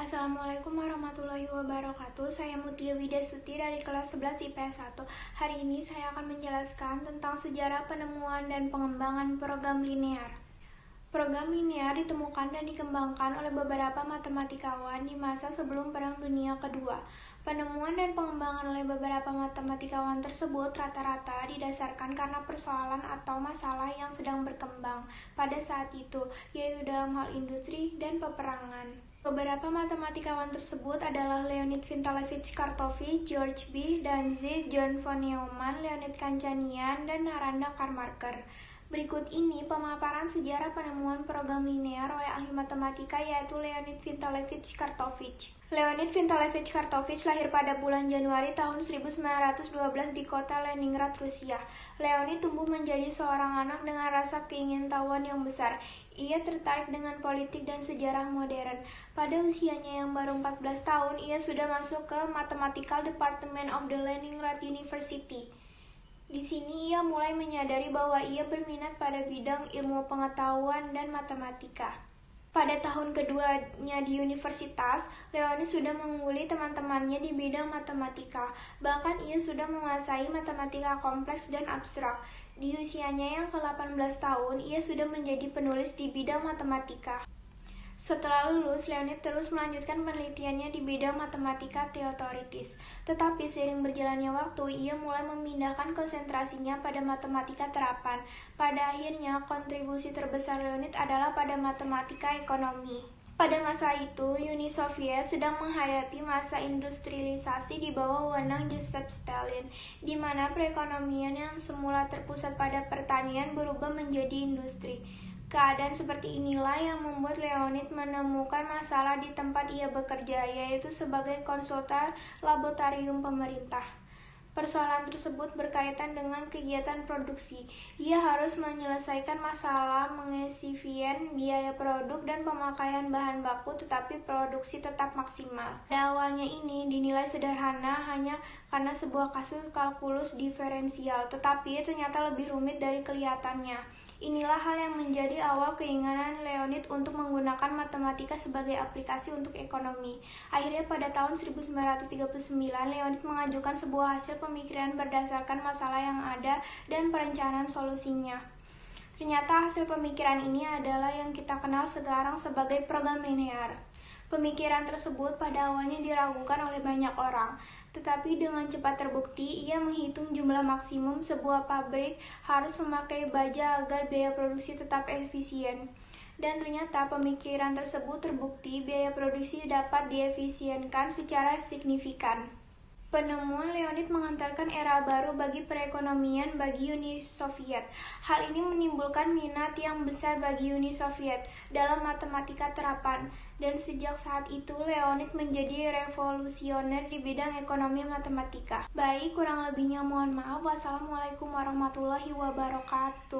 Assalamualaikum warahmatullahi wabarakatuh. Saya Mutia Widasuti dari kelas 11 IPS 1. Hari ini saya akan menjelaskan tentang sejarah penemuan dan pengembangan program linear. Program linear ditemukan dan dikembangkan oleh beberapa matematikawan di masa sebelum Perang Dunia Kedua. Penemuan dan pengembangan oleh beberapa matematikawan tersebut rata-rata didasarkan karena persoalan atau masalah yang sedang berkembang pada saat itu, yaitu dalam hal industri dan peperangan. Beberapa matematikawan tersebut adalah Leonid Vintalevich Karpovich, George B. Danzig, John von Neumann, Leonid Kachanian, dan Naranda Karmarkar. Berikut ini pemaparan sejarah penemuan program linear oleh ahli matematika yaitu Leonid Vintalevich Karpovich. Leonid Vintalevich Karpovich lahir pada bulan Januari tahun 1912 di kota Leningrad, Rusia. Leonid tumbuh menjadi seorang anak dengan rasa keingintahuan yang besar. Ia tertarik dengan politik dan sejarah modern. Pada usianya yang baru 14 tahun, ia sudah masuk ke Mathematical Department of the Leningrad University. Di sini ia mulai menyadari bahwa ia berminat pada bidang ilmu pengetahuan dan matematika. Pada tahun keduanya di universitas, Leonid sudah mengungguli teman-temannya di bidang matematika. Bahkan ia sudah menguasai matematika kompleks dan abstrak. Di usianya yang ke-18 tahun, ia sudah menjadi penulis di bidang matematika. Setelah lulus, Leonid terus melanjutkan penelitiannya di bidang matematika teoritis. Tetapi seiring berjalannya waktu, ia mulai memindahkan konsentrasinya pada matematika terapan. Pada akhirnya, kontribusi terbesar Leonid adalah pada matematika ekonomi. Pada masa itu, Uni Soviet sedang menghadapi masa industrialisasi di bawah wewenang Joseph Stalin, di mana perekonomian yang semula terpusat pada pertanian berubah menjadi industri. Keadaan seperti inilah yang membuat Leonid menemukan masalah di tempat ia bekerja, yaitu sebagai konsultan laboratorium pemerintah. Persoalan tersebut berkaitan dengan kegiatan produksi. Ia harus menyelesaikan masalah mengesifien biaya produk dan pemakaian bahan baku, tetapi produksi tetap maksimal. Pada awalnya ini dinilai sederhana hanya karena sebuah kasus kalkulus diferensial, tetapi ternyata lebih rumit dari kelihatannya. Inilah hal yang menjadi awal keinginan Leonid untuk menggunakan matematika sebagai aplikasi untuk ekonomi. Akhirnya pada tahun 1939, Leonid mengajukan sebuah hasil pemikiran berdasarkan masalah yang ada dan perencanaan solusinya. Ternyata hasil pemikiran ini adalah yang kita kenal sekarang sebagai program linear. Pemikiran tersebut pada awalnya diragukan oleh banyak orang, tetapi dengan cepat terbukti. Ia menghitung jumlah maksimum sebuah pabrik harus memakai baja agar biaya produksi tetap efisien. Dan ternyata pemikiran tersebut terbukti biaya produksi dapat diefisienkan secara signifikan. Penemuan Leonid mengantarkan era baru bagi perekonomian bagi Uni Soviet. Hal ini menimbulkan minat yang besar bagi Uni Soviet dalam matematika terapan. Dan sejak saat itu Leonid menjadi revolusioner di bidang ekonomi matematika. Baik, kurang lebihnya mohon maaf. Wassalamualaikum warahmatullahi wabarakatuh.